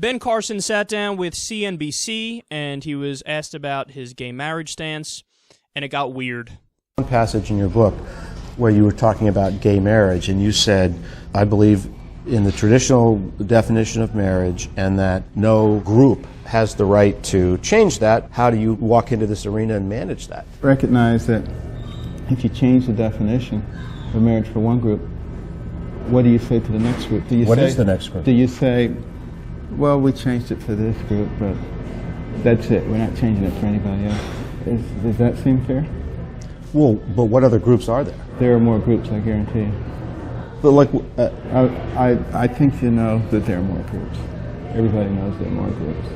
Ben Carson sat down with CNBC, and he was asked about his gay marriage stance, and it got weird. One passage in your book where you were talking about gay marriage, and you said, I believe in the traditional definition of marriage, and that no group has the right to change that. How do you walk into this arena and manage that? Recognize that if you change the definition of marriage for one group, what do you say to the next group? What is the next group? Do you say, well, we changed it for this group, but that's it. We're not changing it for anybody else. Does that seem fair? Well, but what other groups are there? There are more groups, I guarantee you. But like, I think you know that there are more groups. Everybody knows there are more groups.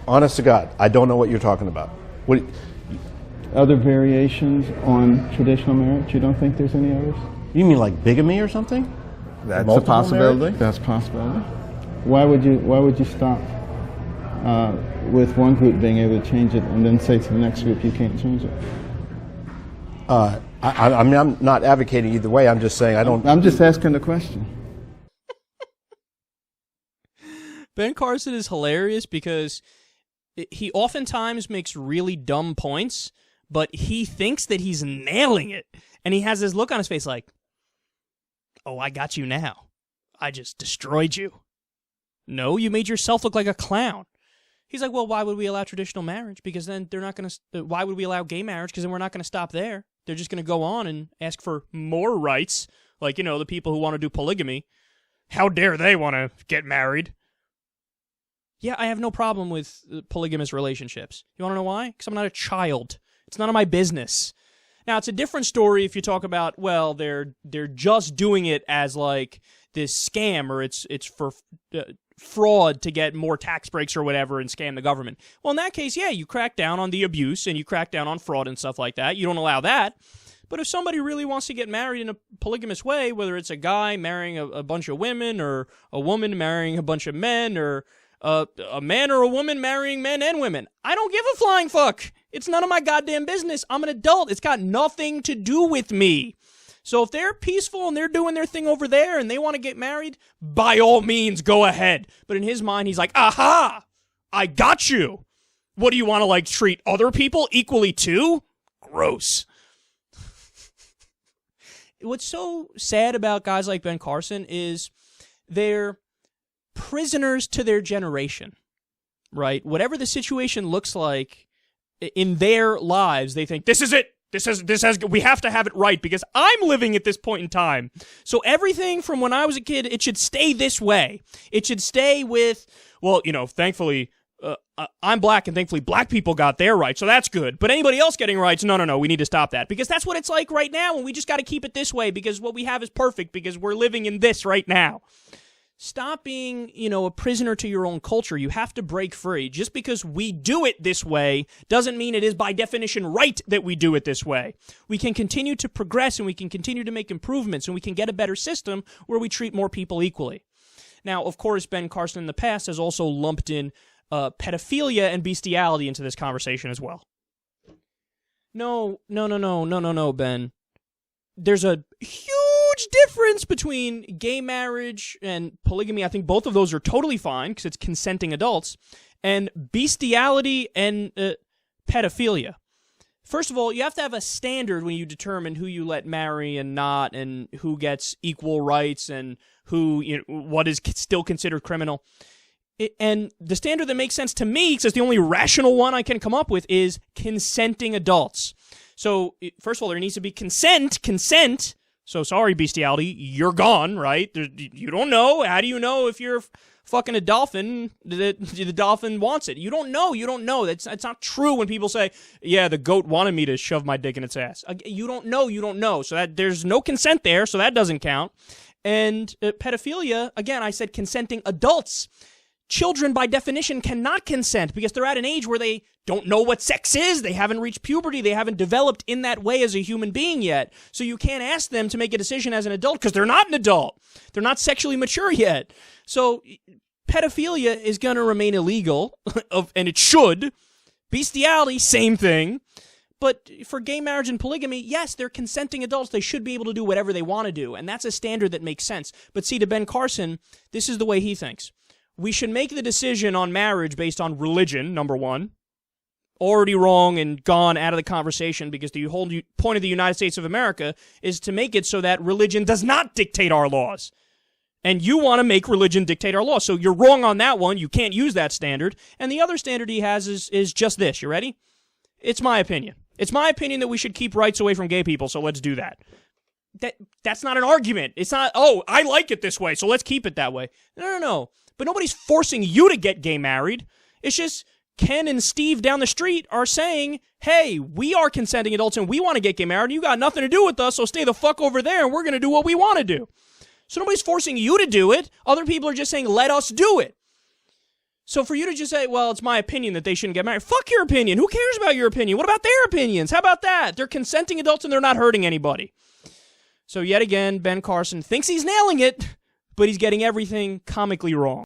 Honest to God, I don't know what you're talking about. What? Other variations on traditional marriage? You don't think there's any others? You mean like bigamy or something? That's Multiple a possibility. marriage? That's a possibility. Why would you stop with one group being able to change it and then say to the next group you can't change it? I mean, I'm not advocating either way. I'm just saying I don't. I'm just asking the question. Ben Carson is hilarious because he oftentimes makes really dumb points, but he thinks that he's nailing it. And he has this look on his face like, oh, I got you now. I just destroyed you. No, you made yourself look like a clown. He's like, well, why would we allow traditional marriage? Because then they're not going to... Why would we allow gay marriage? Because then we're not going to stop there. They're just going to go on and ask for more rights. Like, you know, the people who want to do polygamy. How dare they want to get married? Yeah, I have no problem with polygamous relationships. You want to know why? Because I'm not a child. It's none of my business. Now, it's a different story if you talk about, well, they're just doing it as like this scam, or it's for fraud to get more tax breaks or whatever and scam the government. Well, in that case, yeah, you crack down on the abuse and you crack down on fraud and stuff like that. You don't allow that. But if somebody really wants to get married in a polygamous way, whether it's a guy marrying a bunch of women, or a woman marrying a bunch of men, or a man or a woman marrying men and women, I don't give a flying fuck. It's none of my goddamn business. I'm an adult. It's got nothing to do with me. So if they're peaceful and they're doing their thing over there and they want to get married, by all means, go ahead. But in his mind, he's like, aha, I got you. What do you want to, like, treat other people equally too? Gross. What's so sad about guys like Ben Carson is they're prisoners to their generation, right? Whatever the situation looks like in their lives, they think, this is it. We have to have it right because I'm living at this point in time. So everything from when I was a kid, it should stay this way. It should stay with, well, you know, thankfully, I'm black, and thankfully black people got their rights, so that's good. But anybody else getting rights, no, we need to stop that. Because that's what it's like right now, and we just got to keep it this way because what we have is perfect because we're living in this right now. Stop being, you know, a prisoner to your own culture. You have to break free. Just because we do it this way doesn't mean it is by definition right that we do it this way. We can continue to progress and we can continue to make improvements and we can get a better system where we treat more people equally. Now, of course, Ben Carson in the past has also lumped in pedophilia and bestiality into this conversation as well. No, Ben. There's a huge difference between gay marriage and polygamy. I think both of those are totally fine because it's consenting adults, and bestiality and pedophilia. First of all, you have to have a standard when you determine who you let marry and not, and who gets equal rights and who, you know, what is still considered criminal. And the standard that makes sense to me, because it's the only rational one I can come up with, is consenting adults. So, first of all, there needs to be consent. So, sorry, bestiality, you're gone, right? You don't know. How do you know if you're fucking a dolphin, the dolphin wants it? You don't know. That's not true when people say, yeah, the goat wanted me to shove my dick in its ass. You don't know. So that there's no consent there, so that doesn't count. And pedophilia, again, I said consenting adults. Children, by definition, cannot consent because they're at an age where they don't know what sex is. They haven't reached puberty. They haven't developed in that way as a human being yet. So you can't ask them to make a decision as an adult because they're not an adult. They're not sexually mature yet. So pedophilia is going to remain illegal, and it should. Bestiality, same thing. But for gay marriage and polygamy, yes, they're consenting adults. They should be able to do whatever they want to do, and that's a standard that makes sense. But see, to Ben Carson, this is the way he thinks. We should make the decision on marriage based on religion, number one. Already wrong and gone out of the conversation, because the whole point of the United States of America is to make it so that religion does not dictate our laws. And you want to make religion dictate our laws. So you're wrong on that one. You can't use that standard. And the other standard he has is just this. You ready? It's my opinion. It's my opinion that we should keep rights away from gay people, so let's do that. That's not an argument. It's not, oh, I like it this way, so let's keep it that way. No. But nobody's forcing you to get gay married. It's just Ken and Steve down the street are saying, hey, we are consenting adults and we want to get gay married. You got nothing to do with us, so stay the fuck over there and we're going to do what we want to do. So nobody's forcing you to do it. Other people are just saying, let us do it. So for you to just say, well, it's my opinion that they shouldn't get married. Fuck your opinion. Who cares about your opinion? What about their opinions? How about that? They're consenting adults and they're not hurting anybody. So yet again, Ben Carson thinks he's nailing it, but he's getting everything comically wrong.